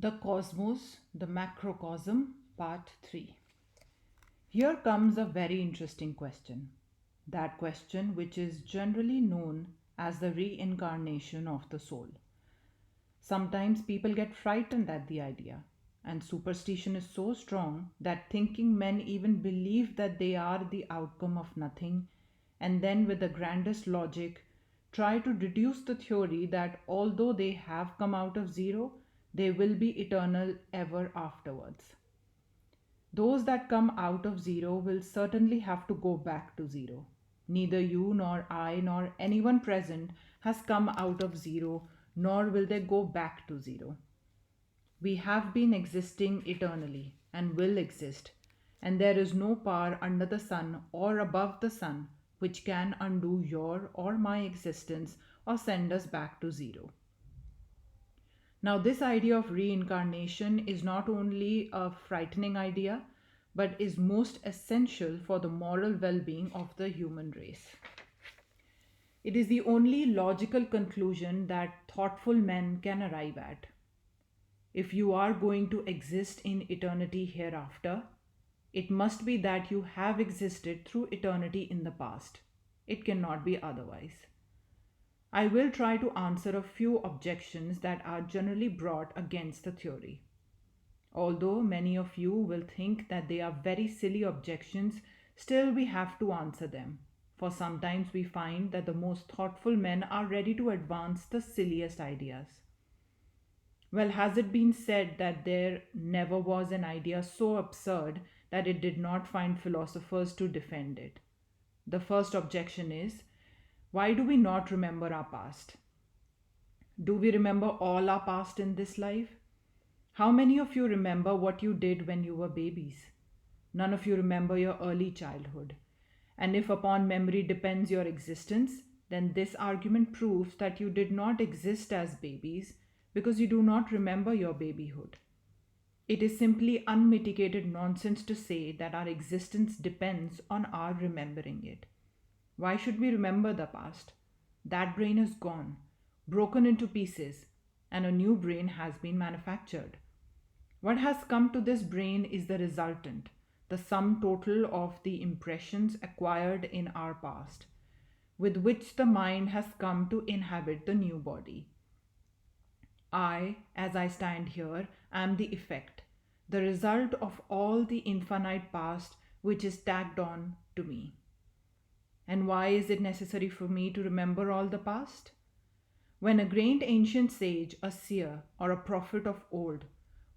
The Cosmos, the Macrocosm, Part 3. Here comes a very interesting question. That question, which is generally known as the reincarnation of the soul. Sometimes people get frightened at the idea, and superstition is so strong that thinking men even believe that they are the outcome of nothing, and then, with the grandest logic, try to deduce the theory that although they have come out of zero, they will be eternal ever afterwards. Those that come out of zero will certainly have to go back to zero. Neither you nor I nor anyone present has come out of zero, nor will they go back to zero. We have been existing eternally and will exist, and there is no power under the sun or above the sun which can undo your or my existence or send us back to zero. Now, this idea of reincarnation is not only a frightening idea, but is most essential for the moral well being of the human race. It is the only logical conclusion that thoughtful men can arrive at. If you are going to exist in eternity hereafter, it must be that you have existed through eternity in the past. It cannot be otherwise. I will try to answer a few objections that are generally brought against the theory. Although many of you will think that they are very silly objections, still we have to answer them. For sometimes we find that the most thoughtful men are ready to advance the silliest ideas. Well, has it been said that there never was an idea so absurd that it did not find philosophers to defend it? The first objection is, why do we not remember our past? Do we remember all our past in this life? How many of you remember what you did when you were babies? None of you remember your early childhood. And if upon memory depends your existence, then this argument proves that you did not exist as babies because you do not remember your babyhood. It is simply unmitigated nonsense to say that our existence depends on our remembering it. Why should we remember the past? That brain is gone, broken into pieces, and a new brain has been manufactured. What has come to this brain is the resultant, the sum total of the impressions acquired in our past, with which the mind has come to inhabit the new body. I, as I stand here, am the effect, the result of all the infinite past which is tacked on to me. And why is it necessary for me to remember all the past? When a great ancient sage, a seer, or a prophet of old,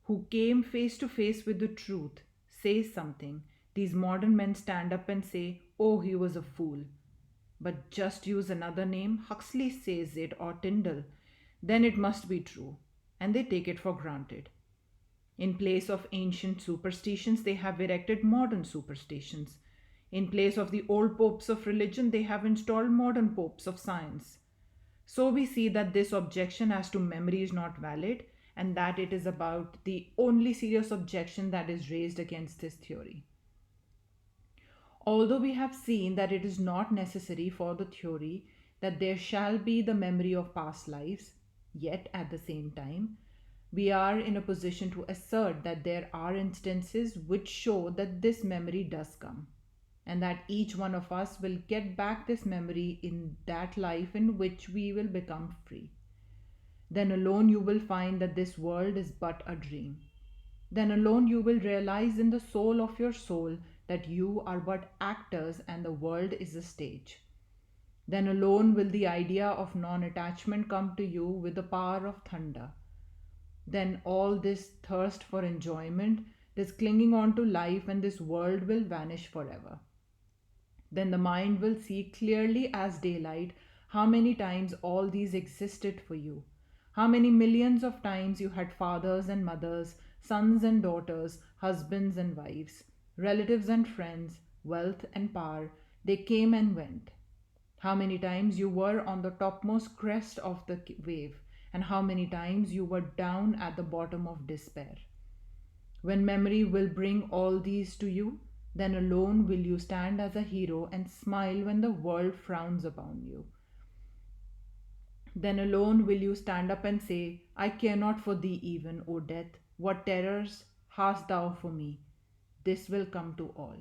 who came face to face with the truth, says something, these modern men stand up and say, oh, he was a fool. But just use another name, Huxley says it, or Tyndall, then it must be true, and they take it for granted. In place of ancient superstitions, they have erected modern superstitions. In place of the old popes of religion, they have installed modern popes of science. So we see that this objection as to memory is not valid, and that it is about the only serious objection that is raised against this theory. Although we have seen that it is not necessary for the theory that there shall be the memory of past lives, yet at the same time, we are in a position to assert that there are instances which show that this memory does come, and that each one of us will get back this memory in that life in which we will become free. Then alone you will find that this world is but a dream. Then alone you will realize in the soul of your soul that you are but actors and the world is a stage. Then alone will the idea of non attachment come to you with the power of thunder. Then all this thirst for enjoyment, this clinging on to life and this world will vanish forever. Then the mind will see clearly as daylight how many times all these existed for you, how many millions of times you had fathers and mothers, sons and daughters, husbands and wives, relatives and friends, wealth and power, they came and went. How many times you were on the topmost crest of the wave, and how many times you were down at the bottom of despair. When memory will bring all these to you, then alone will you stand as a hero and smile when the world frowns upon you. Then alone will you stand up and say, I care not for thee even, O death. What terrors hast thou for me? This will come to all.